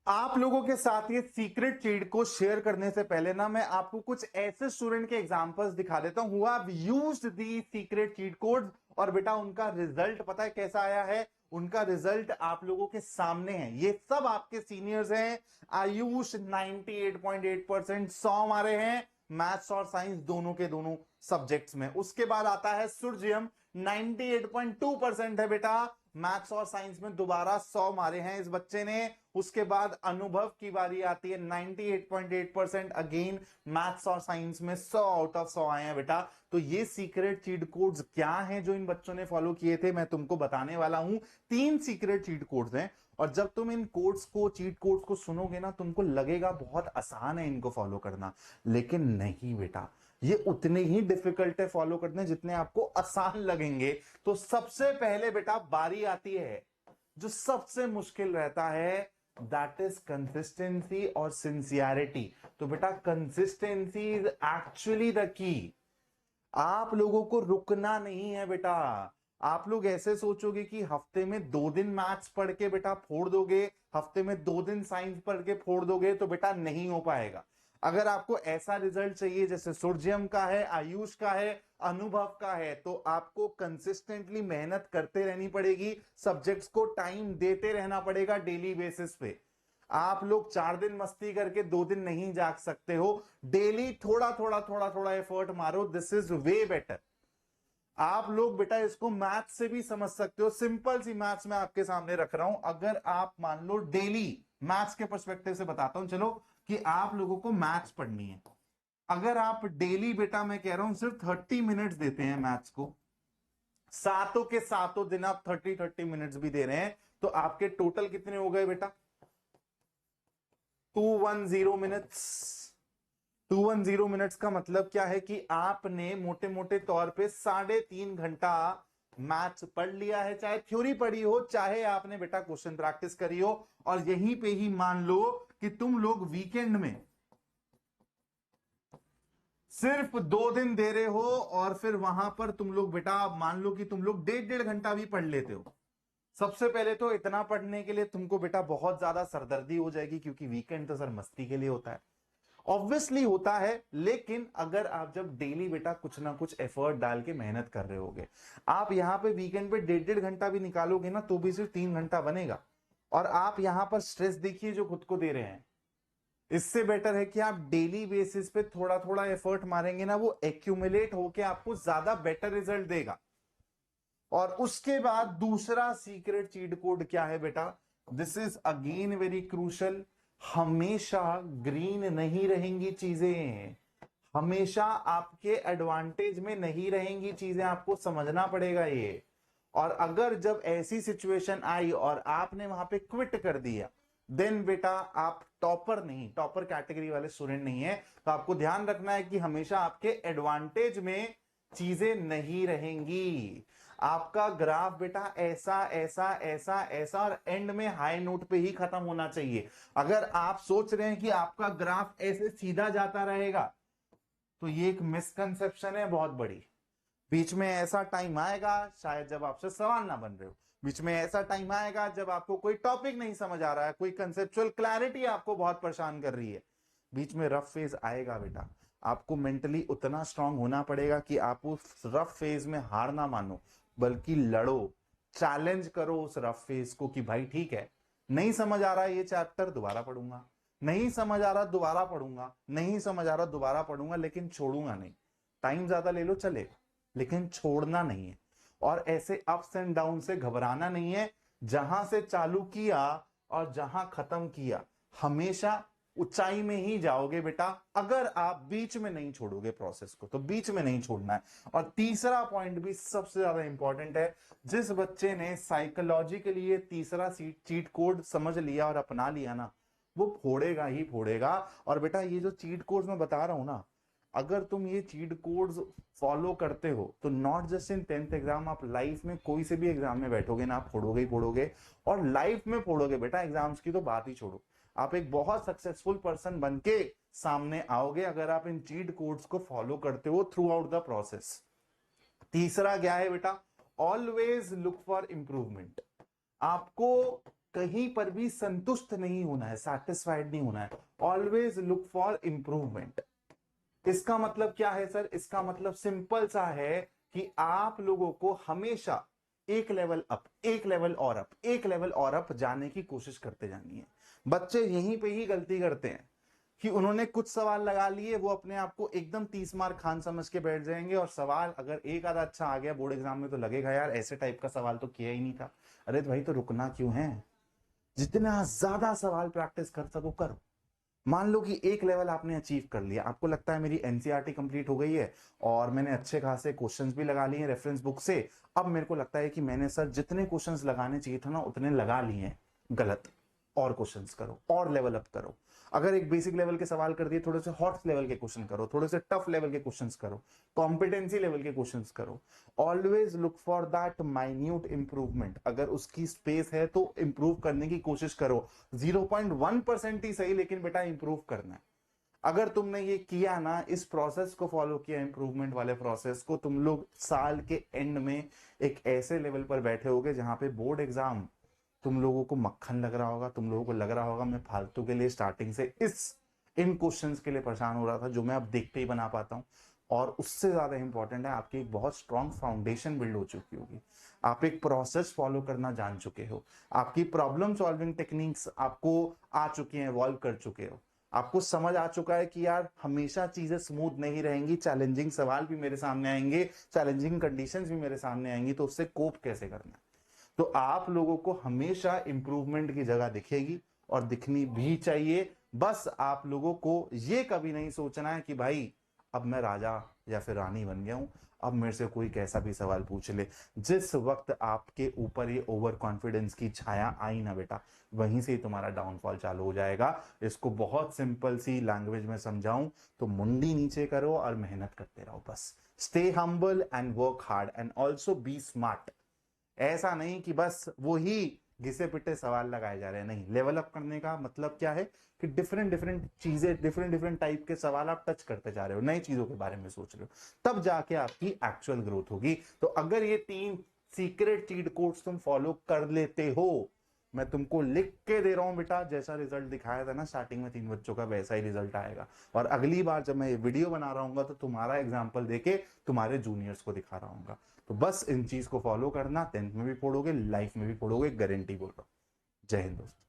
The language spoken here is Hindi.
आप लोगों के साथ ये सीक्रेट चीट को शेयर करने से पहले ना मैं आपको कुछ ऐसे स्टूडेंट के एग्जांपल्स दिखा देता हूं who have used the secret cheat codes और बेटा उनका रिजल्ट पता है कैसा आया है। उनका रिजल्ट आप लोगों के सामने है। ये सब आपके सीनियर्स हैं। आयुष 98.8% 100 मारे हैं मैथ्स और साइंस दोनों के दोनों सब्जेक्ट्स में। उसके बाद आता है सुरजियम 98.2% है बेटा मैथ्स और साइंस में दोबारा 100 मारे हैं इस बच्चे ने। उसके बाद अनुभव की बारी आती है 98.8% अगेन मैथ्स और साइंस में 100 आउट ऑफ 100 आए हैं बेटा। तो ये सीक्रेट चीट कोड्स क्या हैं जो इन बच्चों ने फॉलो किए थे मैं तुमको बताने वाला हूं। 3 सीक्रेट चीट कोड्स हैं और जब तुम इन कोड्स को चीट कोड्स को सुनोगे ना तुमको लगेगा बहुत आसान है इनको फॉलो करना, लेकिन नहीं बेटा ये उतने ही डिफिकल्ट है फॉलो करने जितने आपको आसान लगेंगे। तो सबसे पहले बेटा बारी आती है जो सबसे मुश्किल रहता है, दैट इज कंसिस्टेंसी और सिंसियरिटी। तो बेटा consistency is actually the key. आप लोगों को रुकना नहीं है बेटा। आप लोग ऐसे सोचोगे कि हफ्ते में 2 दिन मैथ्स पढ़ के बेटा फोड़ दोगे, हफ्ते में 2 दिन साइंस पढ़ के फोड़ दोगे, तो बेटा नहीं हो पाएगा। अगर आपको ऐसा रिजल्ट चाहिए जैसे सुरजियम का है, आयुष का है, अनुभव का है, तो आपको कंसिस्टेंटली मेहनत करते रहनी पड़ेगी, सब्जेक्ट्स को टाइम देते रहना पड़ेगा डेली बेसिस पे। आप लोग 4 दिन मस्ती करके 2 दिन नहीं जाग सकते हो। डेली थोड़ा थोड़ा थोड़ा थोड़ा एफर्ट मारो, दिस इज वे बेटर। आप लोग बेटा इसको मैथ से भी समझ सकते हो। सिंपल सी मैथ्स मैं आपके सामने रख रहा हूं। अगर आप मान लो डेली मैथ्स के पर्सपेक्टिव से बताता हूं चलो कि आप लोगों को मैथ्स पढ़नी है। अगर आप डेली बेटा मैं कह रहा हूं सिर्फ 30 मिनट्स देते हैं मैथ्स को, सातों के सातों दिन आप 30 मिनट्स भी दे रहे हैं, तो आपके टोटल कितने हो गए बेटा? 210 मिनट्स। 210 मिनट्स का मतलब क्या है कि आपने मोटे मोटे तौर पे 3.5 घंटा मैथ्स पढ़ लिया है, चाहे थ्योरी पढ़ी हो चाहे आपने बेटा क्वेश्चन प्रैक्टिस करी हो। और यहीं पे ही मान लो कि तुम लोग वीकेंड में सिर्फ 2 दिन दे रहे हो और फिर वहां पर तुम लोग बेटा मान लो कि तुम लोग 1.5 घंटा भी पढ़ लेते हो। सबसे पहले तो इतना पढ़ने के लिए तुमको बेटा बहुत ज्यादा सरदर्दी हो जाएगी, क्योंकि वीकेंड तो सर मस्ती के लिए होता है, ऑब्वियसली होता है। लेकिन अगर आप जब डेली बेटा कुछ ना कुछ एफर्ट डाल के मेहनत कर रहे होगे, आप यहां पे वीकेंड पे 1.5 घंटा भी निकालोगे ना तो भी सिर्फ 3 घंटा बनेगा। और आप यहां पर स्ट्रेस देखिए जो खुद को दे रहे हैं। इससे बेटर है कि आप डेली बेसिस पे थोड़ा थोड़ा एफर्ट मारेंगे ना, वो एक्यूमुलेट होके आपको ज्यादा बेटर रिजल्ट देगा। और उसके बाद दूसरा सीक्रेट चीट कोड क्या है बेटा? This is again very crucial. हमेशा ग्रीन नहीं रहेंगी चीजें, हमेशा आपके एडवांटेज में नहीं रहेंगी चीजें, आपको समझना पड़ेगा ये। और अगर जब ऐसी सिचुएशन आई और आपने वहां पे क्विट कर दिया, देन बेटा आप टॉपर नहीं, टॉपर कैटेगरी वाले स्टूडेंट नहीं है। तो आपको ध्यान रखना है कि हमेशा आपके एडवांटेज में चीजें नहीं रहेंगी। आपका ग्राफ बेटा ऐसा ऐसा ऐसा ऐसा और एंड में हाई नोट पे ही खत्म होना चाहिए। अगर आप सोच रहे हैं कि आपका ग्राफ ऐसे सीधा जाता रहेगा तो ये एक मिसकंसेप्शन है बहुत बड़ी। बीच में ऐसा टाइम आएगा शायद जब आपसे सवाल ना बन रहे हो, बीच में ऐसा टाइम आएगा जब आपको कोई टॉपिक नहीं समझ आ रहा है, कोई कंसेप्चुअल क्लैरिटी आपको बहुत परेशान कर रही है, बीच में रफ फेज आएगा बेटा। आपको मेंटली उतना स्ट्रांग होना पड़ेगा कि आप उस रफ फेज में हार ना मानो, बल्कि लड़ो, चैलेंज करो उस रफ फेज को कि भाई ठीक है, नहीं समझ आ रहा है ये चैप्टर दोबारा पढ़ूंगा, नहीं समझ आ रहा दोबारा पढ़ूंगा, नहीं समझ आ रहा दोबारा पढ़ूंगा, लेकिन छोड़ूंगा नहीं। टाइम ज्यादा ले लो चलेगा, लेकिन छोड़ना नहीं है। और ऐसे अप्स एंड डाउन से घबराना नहीं है। जहां से चालू किया और जहां खत्म किया, हमेशा ऊंचाई में ही जाओगे बेटा, अगर आप बीच में नहीं छोड़ोगे प्रोसेस को। तो बीच में नहीं छोड़ना है। और तीसरा पॉइंट भी सबसे ज्यादा इंपॉर्टेंट है। जिस बच्चे ने साइकोलॉजिकली ये तीसरा चीट कोड समझ लिया और अपना लिया ना, वो फोड़ेगा ही फोड़ेगा। और बेटा ये जो चीट कोड्स मैं बता रहा हूं ना, अगर तुम ये चीट कोड्स फॉलो करते हो तो not just in 10th exam, आप लाइफ में कोई से भी एग्जाम में बैठोगे ना, आप फोड़ोगे ही फोड़ोगे। और लाइफ में फोड़ोगे बेटा, एग्जाम्स की तो बात ही छोड़ो, आप एक बहुत सक्सेसफुल पर्सन बन के सामने आओगे अगर आप इन चीट कोड्स को फॉलो करते हो थ्रू आउट द प्रोसेस। तीसरा क्या है बेटा? Always look for improvement. आपको कहीं पर भी संतुष्ट नहीं होना है, सैटिस्फाइड नहीं होना है, ऑलवेज लुक फॉर इंप्रूवमेंट। इसका मतलब क्या है सर? इसका मतलब सिंपल सा है कि आप लोगों को हमेशा एक लेवल अप, एक लेवल और अप, एक लेवल और अप जाने की कोशिश करते जानी है। बच्चे यहीं पे ही गलती करते हैं कि उन्होंने कुछ सवाल लगा लिए, वो अपने आप को एकदम 30 मार्क खान समझ के बैठ जाएंगे, और सवाल अगर एक आधा अच्छा आ गया बोर्ड एग्जाम में तो लगेगा यार ऐसे टाइप का सवाल तो किया ही नहीं था। अरे भाई तो रुकना क्यों है? जितना ज्यादा सवाल प्रैक्टिस कर सको करो। मान लो कि एक लेवल आपने अचीव कर लिया, आपको लगता है मेरी एनसीईआरटी कंप्लीट हो गई है और मैंने अच्छे खासे क्वेश्चंस भी लगा लिए रेफरेंस बुक से, अब मेरे को लगता है कि मैंने सर जितने क्वेश्चंस लगाने चाहिए था ना उतने लगा लिए हैं, गलत। और क्वेश्चंस करो और लेवल अप करो। अगर एक बेसिक लेवल के सवाल कर दिए, थोड़े से हॉट लेवल के क्वेश्चन करो, थोड़े से टफ लेवल के क्वेश्चंस करो, कॉम्पिटेंसी लेवल के क्वेश्चंस करो। Always look for that minute improvement. अगर उसकी स्पेस है तो इंप्रूव करने की कोशिश करो। 0.1% ही सही, लेकिन बेटा इंप्रूव करना है। अगर तुमने ये किया ना, इस प्रोसेस को फॉलो किया, इंप्रूवमेंट वाले प्रोसेस को, तुम लोग साल के एंड में एक ऐसे लेवल पर बैठे होगे जहां पे बोर्ड एग्जाम तुम लोगों को मक्खन लग रहा होगा। तुम लोगों को लग रहा होगा मैं फालतू के लिए स्टार्टिंग से इन क्वेश्चंस के लिए परेशान हो रहा था जो मैं अब देखते ही बना पाता हूं। और उससे ज्यादा इंपॉर्टेंट है, आपकी एक बहुत स्ट्रॉन्ग फाउंडेशन बिल्ड हो चुकी होगी, आप एक प्रोसेस फॉलो करना जान चुके हो, आपकी प्रॉब्लम सॉल्विंग टेक्निक्स आपको आ चुकी हैं, इवॉल्व कर चुके हो, आपको समझ आ चुका है कि यार हमेशा चीजें स्मूथ नहीं रहेंगी, चैलेंजिंग सवाल भी मेरे सामने आएंगे, चैलेंजिंग कंडीशंस भी मेरे सामने आएंगी, तो उससे कोप कैसे करना है। तो आप लोगों को हमेशा इंप्रूवमेंट की जगह दिखेगी और दिखनी भी चाहिए। बस आप लोगों को ये कभी नहीं सोचना है कि भाई अब मैं राजा या फिर रानी बन गया हूं, अब मेरे से कोई कैसा भी सवाल पूछ ले। जिस वक्त आपके ऊपर ये ओवर कॉन्फिडेंस की छाया आई ना बेटा, वहीं से ही तुम्हारा डाउनफॉल चालू हो जाएगा। इसको बहुत सिंपल सी लैंग्वेज में समझाऊं तो मुंडी नीचे करो और मेहनत करते रहो बस। Stay humble and work hard and also be smart. ऐसा नहीं कि बस वो ही घिसे पिटे सवाल लगाए जा रहे हैं, नहीं। लेवल अप करने का मतलब क्या है कि डिफरेंट डिफरेंट चीजें, डिफरेंट डिफरेंट टाइप के सवाल आप टच करते जा रहे हो, नई चीजों के बारे में सोच रहे हो, तब जाके आपकी एक्चुअल ग्रोथ होगी। तो अगर ये 3 सीक्रेट चीट कोड्स तुम फॉलो कर लेते हो, मैं तुमको लिख के दे रहा हूं बेटा, जैसा रिजल्ट दिखाया था ना स्टार्टिंग में 3 बच्चों का, वैसा ही रिजल्ट आएगा। और अगली बार जब मैं ये वीडियो बना रहा हूँ तो तुम्हारा एग्जाम्पल देके तुम्हारे जूनियर्स को दिखा रहा हूँ। तो बस इन चीज को फॉलो करना, 10th में भी पढ़ोगे, लाइफ में भी पढ़ोगे, गारंटी बोल रहा हूं। जय हिंद दोस्तों।